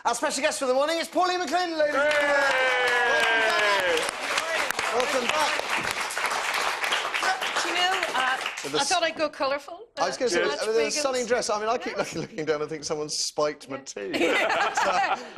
Our special guest for the morning is Pauline McLynn, ladies and gentlemen. Welcome back. Do you know, I thought I'd go colourful. I was going to say, with a stunning dress. I mean, I keep looking down and think someone's spiked my tea.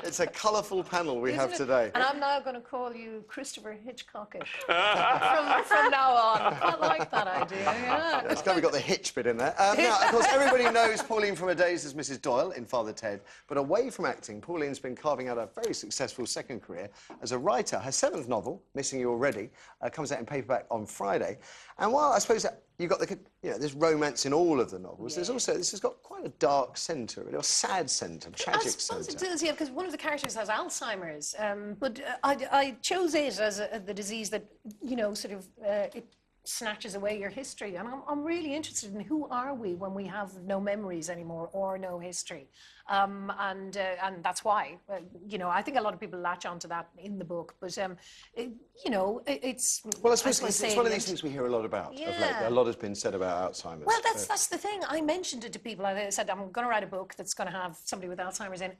It's a colourful panel we have today. And I'm now going to call you Christopher Hitchcockish from now on. I like that idea, yeah. It's glad we got the hitch bit in there. Now, of course, everybody knows Pauline from her days as Mrs. Doyle in Father Ted, but away from acting, Pauline's been carving out a very successful second career as a writer. Her 7th novel, Missing You Already, comes out in paperback on Friday. And while I suppose you've got there's romance in all of the novels, there's also, this has got quite a dark centre, a sad centre, tragic centre. I suppose it does, yeah, because one of the characters has Alzheimer's, but I chose it as the disease that, it snatches away your history. And I'm really interested in who are we when we have no memories anymore or no history. And that's why, I think a lot of people latch onto that in the book. But, it's... Well, I suppose it's one of these things we hear a lot about of late. A lot has been said about Alzheimer's. Well, that's the thing. I mentioned it to people. I said, I'm going to write a book that's going to have somebody with Alzheimer's in.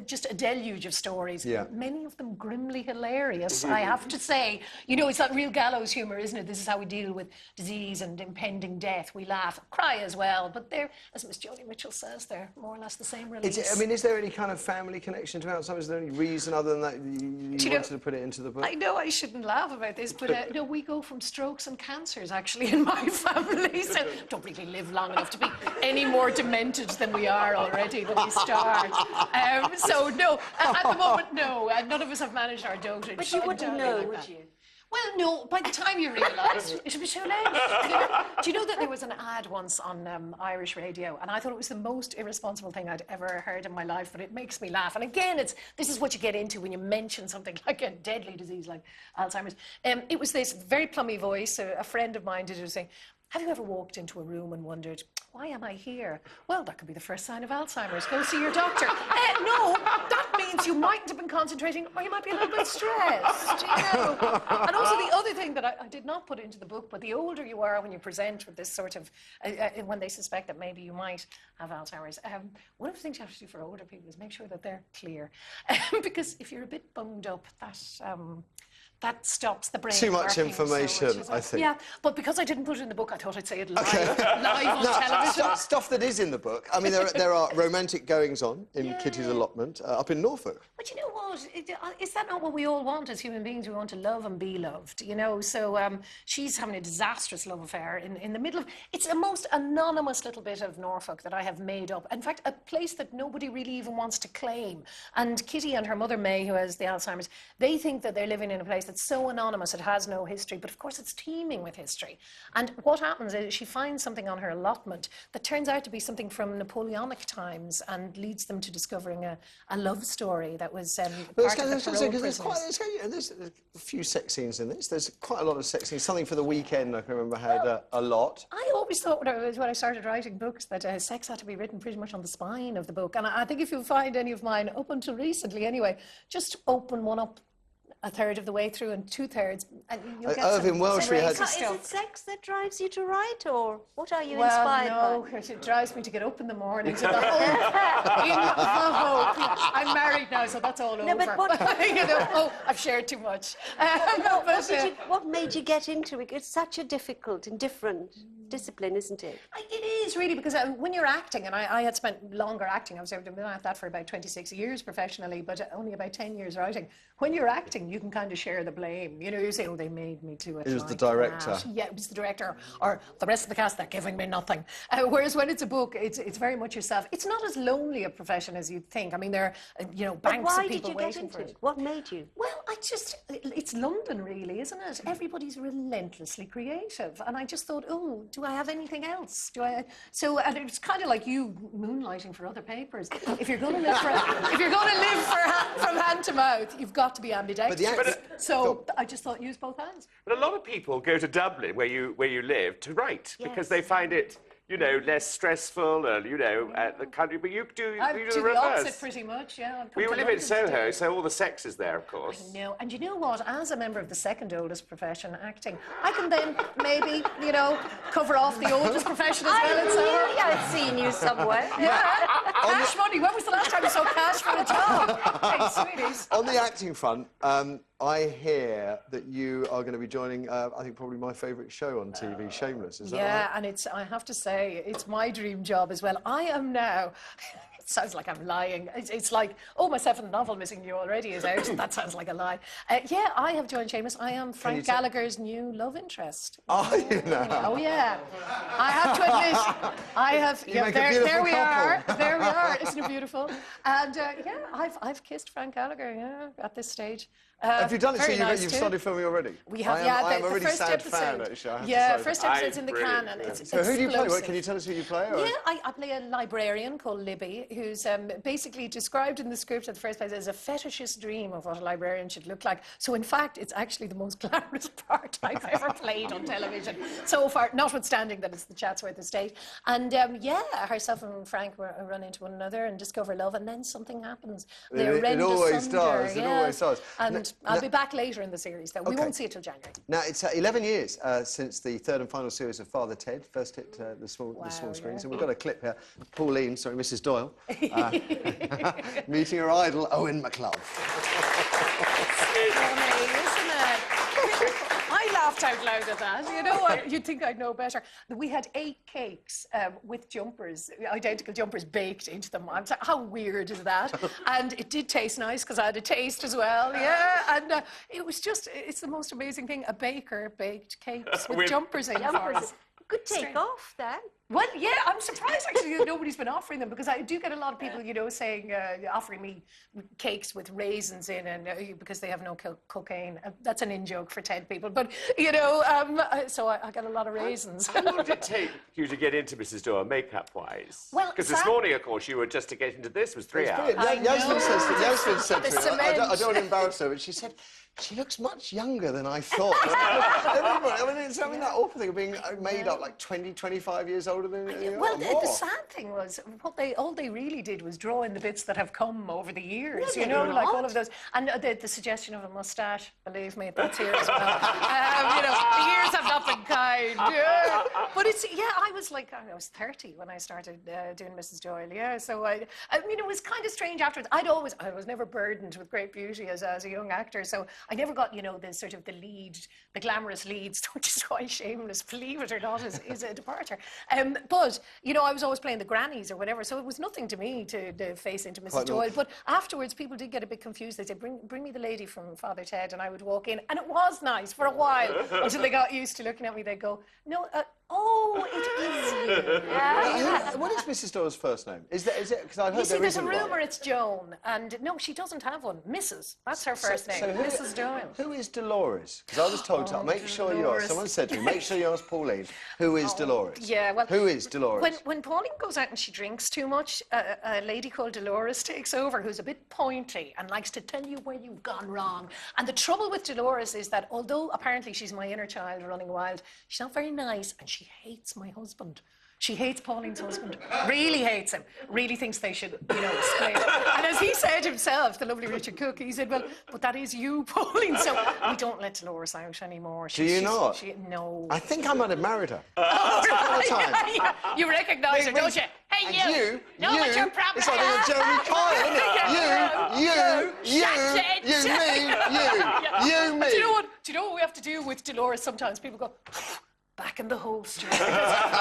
Just a deluge of stories. Yeah. Many of them grimly hilarious, I have to say. It's that real gallows humour, isn't it? This is how we deal with disease and impending death. We laugh, cry as well. But they're, as Miss Jodie Mitchell says, they're more or less the same release. Is there any kind of family connection to Alzheimer's? Is there any reason other than that you wanted to put it into the book? I know I shouldn't laugh about this, but no, we go from strokes and cancers, actually, in my family. So don't really live long enough to be any more demented than we are already when we start. So, no, at the moment, no. None of us have managed our dotage. But you wouldn't know, would you? Well, no, by the time you realise, it'll be too late. Do you know that there was an ad once on Irish radio, and I thought it was the most irresponsible thing I'd ever heard in my life, but it makes me laugh. And again, this is what you get into when you mention something like a deadly disease like Alzheimer's. It was this very plummy voice, a friend of mine did it, saying, have you ever walked into a room and wondered, why am I here? Well, that could be the first sign of Alzheimer's. Go see your doctor. No, that means you mightn't have been concentrating, or you might be a little bit stressed, And also the other thing that I did not put into the book, but the older you are when you present with this sort of, when they suspect that maybe you might have Alzheimer's, one of the things you have to do for older people is make sure that they're clear. Because if you're a bit bunged up, that stops the brain. Too much information, I think. Yeah, but because I didn't put it in the book, I thought I'd say it live on television. Stuff that is in the book. I mean, there are romantic goings-on in Kitty's allotment up in Norfolk. But you know what? Is that not what we all want as human beings? We want to love and be loved, So she's having a disastrous love affair in the middle of... It's a most anonymous little bit of Norfolk that I have made up. In fact, a place that nobody really even wants to claim. And Kitty and her mother, May, who has the Alzheimer's, they think that they're living in a place that's so anonymous, it has no history, but of course it's teeming with history. And what happens is she finds something on her allotment that turns out to be something from Napoleonic times and leads them to discovering a love story that was part of the parole prisoners. There's a few sex scenes in this. There's quite a lot of sex scenes. Something for the weekend, I can remember, had a lot. I always thought when I started writing books that sex had to be written pretty much on the spine of the book. And I think if you find any of mine, up until recently anyway, just open one up a third of the way through and 2/3, and you'll get Irving Welshry has... Is it sex that drives you to write, or what are you inspired by? No, it drives me to get up in the morning. So I'm married now, so that's all over. But what... I've shared too much. What made you get into it? It's such a difficult and different discipline, isn't it? It is, really, because when you're acting, and I had spent longer acting, I was doing that for about 26 years professionally, but only about 10 years writing. When you're acting, you can kind of share the blame. You say, oh, they made me do it. It was the director. Yeah, it was the director, or the rest of the cast, they're giving me nothing. Whereas when it's a book, it's very much yourself. It's not as lonely a profession as you'd think. I mean, there are, banks of people waiting for it. Why did you get into it? What made you? Well, it's London, really, isn't it? Everybody's relentlessly creative. And I just thought, oh, do I have anything else? And it's kind of like you moonlighting for other papers. If you're going to live from hand to mouth, you've got to be ambidextrous. So I just thought, use both hands. But a lot of people go to Dublin, where you live, to write because they find it you know, less stressful and, you know, at the country. But you do, I you do do the the reverse. opposite pretty much, yeah. We live in Soho, so all the sex is there, of course. I know, and you know what? As a member of the second oldest profession, acting, I can then maybe, you know, cover off the oldest profession as well. I knew I'd seen you somewhere. Cash money. When was the last time you saw cash for a job? Hey, sweeties. On the acting front, I hear that you are going to be joining, I think, probably my favourite show on TV, Shameless. Is that right? Yeah, and it's, I have to say, it's my dream job as well. I am now... It sounds like I'm lying. It's like, oh, my 7th novel, Missing You Already, is out. That sounds like a lie. Yeah, I have joined Seamus. I am Frank Gallagher's new love interest. Are you now? Oh, yeah. I have to admit, I have... You make a beautiful there we are. couple. There we are. Isn't it beautiful? And, yeah, I've kissed Frank Gallagher, yeah, at this stage. Have you done it? So very nice you've too. started filming already? We have, I am the a really first sad episode. fan, actually. I have Yeah, to say. first episode's in the Brilliant, can, and it's So who do you play? explosive. Can you tell us who you play? Or? Yeah, I play a librarian called Libby, who's basically described in the script at the first place as a fetishist dream of what a librarian should look like. So, in fact, it's actually the most glamorous part I've ever played on television so far, notwithstanding that it's the Chatsworth estate. And, yeah, herself and Frank run into one another and discover love, and then something happens. It always does. It always does. And I'll be back later in the series, though. We won't see it till January. Now, it's 11 years since the third and final series of Father Ted first hit the small screens. And we've got a clip here. Pauline, sorry, Mrs. Doyle, meeting her idol, Owen McLynn. Funny, isn't it? I laughed out loud at that. You know what? You'd think I'd know better. We had 8 cakes with jumpers, identical jumpers baked into them. I'm like, how weird is that? And it did taste nice because I had a taste as well. Yeah, and it was just, it's the most amazing thing. A baker baked cakes with jumpers in for us. Could take off then. Well, yeah, I'm surprised actually that nobody's been offering them, because I do get a lot of people, you know, saying, offering me cakes with raisins in, and because they have no cocaine. That's an in-joke for Ted people, but, you know, so I got a lot of raisins. How long did it take you to get into Mrs. Doyle, makeup-wise? Well, because this morning, of course, you were just to get into this was 3 hours. Yasmin said to me, cement. I don't want to embarrass her, but she said, she looks much younger than I thought. Everybody, I mean, it's having that awful thing of being made up like 20, 25 years older than you are. Well, the sad thing was, all they really did was draw in the bits that have come over the years, you know, like all of those. And the suggestion of a moustache, believe me, that's here as well. You know, the years have not been kind. Yeah. But it's, yeah, I was 30 when I started doing Mrs. Doyle, yeah. So, I mean, it was kind of strange afterwards. I was never burdened with great beauty as a young actor, so I never got, you know, the sort of the glamorous leads, which is why Shameless, believe it or not, is a departure. But, you know, I was always playing the grannies or whatever, so it was nothing to me to face into Mrs. Doyle. But afterwards, people did get a bit confused. They said, bring me the lady from Father Ted, and I would walk in. And it was nice for a while, until they got used to looking at me. They'd go, no, oh, it is you. Yeah. What is Mrs. Doyle's first name? Is it? Because I've heard You see, there's a isn't rumour one. it's Joan, and no, she doesn't have one. Mrs. That's her first name, Mrs. Doyle. Who is Dolores? Because I was told to make sure you ask. Dolores. Someone said to me, make sure you ask Pauline, who is Dolores? Yeah, well... Who is Dolores? When Pauline goes out and she drinks too much, a lady called Dolores takes over, who's a bit pointy and likes to tell you where you've gone wrong. And the trouble with Dolores is that, although apparently she's my inner child running wild, she's not very nice, and she hates my husband. She hates Pauline's husband, really hates him, really thinks they should, you know, split. And as he said himself, the lovely Richard Cook, he said, well, but that is you, Pauline, so we don't let Dolores out anymore. Do you not? No. I think I might have married her. Yeah, you recognise her, don't you? Hey, you! Know what your problem It's like a Jeremy Kyle, isn't it? You, me. Do you know what we have to do with Dolores sometimes? People go... back in the holster.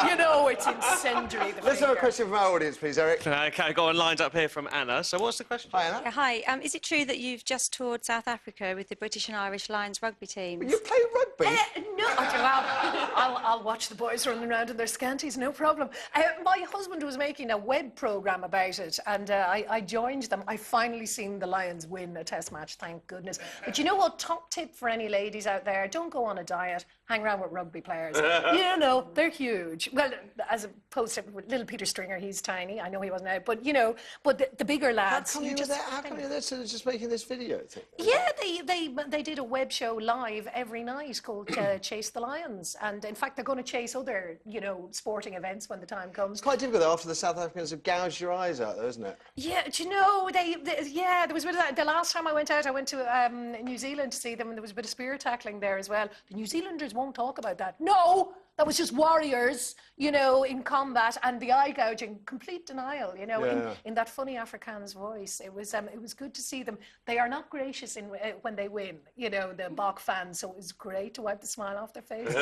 You know, it's incendiary. Let's have a question from our audience, please, Eric. Okay, I've got one lined up here from Anna. So what's the question? Hi, Anna. Yeah, hi. Is it true that you've just toured South Africa with the British and Irish Lions rugby teams? You play rugby? No, I'll watch the boys running around in their scanties, no problem. My husband was making a web programme about it, and I joined them. I finally seen the Lions win a test match, thank goodness. But you know what? Top tip for any ladies out there, don't go on a diet. hang around with rugby players. You know, they're huge. Well, as opposed to little Peter Stringer, he's tiny. I know he wasn't out, but, you know, but the bigger lads... How come you're there sort of just making this video thing? Yeah, they did a web show live every night called Chase the Lions. And, in fact, they're going to chase other, you know, sporting events when the time comes. It's quite difficult, though, after the South Africans have gouged your eyes out, though, isn't it? Yeah, do you know, yeah, there was a bit of that. The last time I went out, I went to New Zealand to see them, and there was a bit of spear tackling there as well. The New Zealanders won't talk about that. No! That was just warriors, you know, in combat, and the eye gouging, complete denial, you know, in that funny Afrikaans voice. It was good to see them. They are not gracious when they win, you know, the Bach fans, so it was great to wipe the smile off their faces.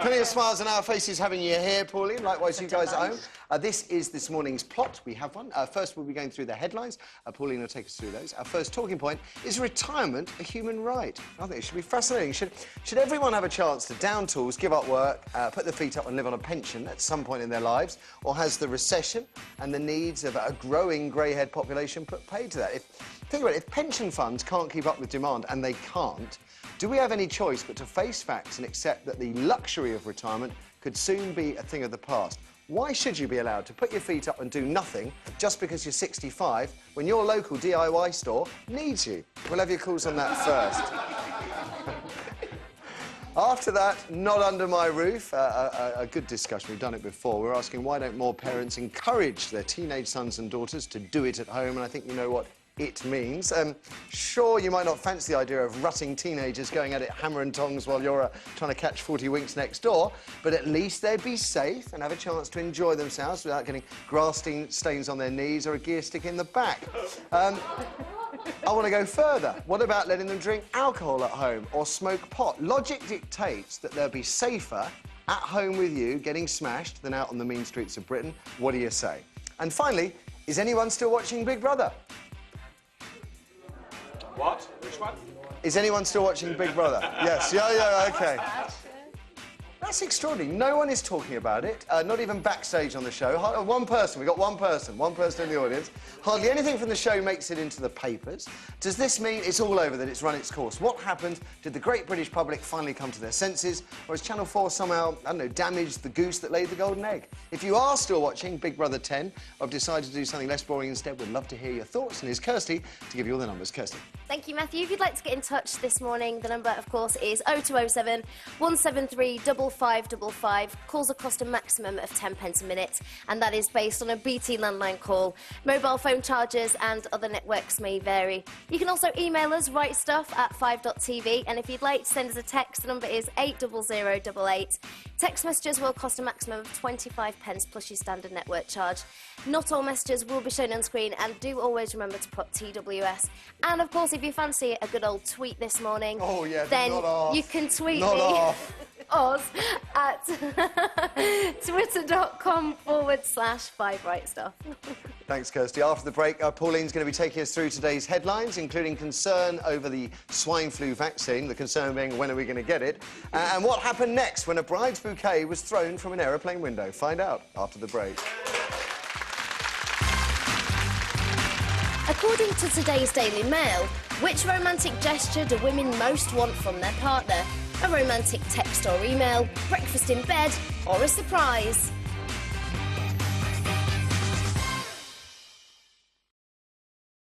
Plenty of smiles on our faces having you here, Pauline. Likewise, you guys at home. This is this morning's plot. We have one. First, we'll be going through the headlines. Pauline will take us through those. Our first talking point is retirement a human right? I think it should be fascinating. Should everyone have a chance to down tools, give up work, put their feet up and live on a pension at some point in their lives? Or has the recession and the needs of a growing grey-haired population put paid to that? Think about it, if pension funds can't keep up with demand, and they can't, do we have any choice but to face facts and accept that the luxury of retirement could soon be a thing of the past? Why should you be allowed to put your feet up and do nothing just because you're 65 when your local DIY store needs you? We'll have your calls on that first. After that, not under my roof, a good discussion. We've done it before. We're asking why don't more parents encourage their teenage sons and daughters to do it at home, and I think you know what it means. Sure, you might not fancy the idea of rutting teenagers going at it hammer and tongs while you're trying to catch 40 winks next door, but at least they'd be safe and have a chance to enjoy themselves without getting grass stains on their knees or a gear stick in the back. I want to go further. What about letting them drink alcohol at home or smoke pot? Logic dictates that they'll be safer at home with you getting smashed than out on the mean streets of Britain. What do you say? And finally, is anyone still watching Big Brother? What? Which one? Is anyone still watching Big Brother? Yes, yeah, OK. That's extraordinary. No one is talking about it, not even backstage on the show. One person, we've got one person in the audience. Hardly anything from the show makes it into the papers. Does this mean it's all over, that it's run its course? What happened? Did the great British public finally come to their senses? Or has Channel 4 somehow, I don't know, damaged the goose that laid the golden egg? If you are still watching Big Brother 10, or have decided to do something less boring instead, we'd love to hear your thoughts. And here's Kirsty to give you all the numbers. Kirsty. Thank you, Matthew. If you'd like to get in touch this morning, the number, of course, is 0207 173 5555. Calls will cost a maximum of 10 pence a minute, and that is based on a BT landline call. Mobile phone charges and other networks may vary. You can also email us, writestuff@5.tv, and if you'd like to send us a text, the number is 80088. Text messages will cost a maximum of 25 pence plus your standard network charge. Not all messages will be shown on screen, and do always remember to put TWS. And, of course, if you fancy a good old tweet this morning, then you can tweet us at twitter.com/5rightstuff. Thanks, Kirsty. After the break, Pauline's going to be taking us through today's headlines, including concern over the swine flu vaccine, the concern being when are we going to get it, and what happened next when a bride's bouquet was thrown from an aeroplane window. Find out after the break. According to today's Daily Mail, which romantic gesture do women most want from their partner? A romantic text or email, breakfast in bed, or a surprise?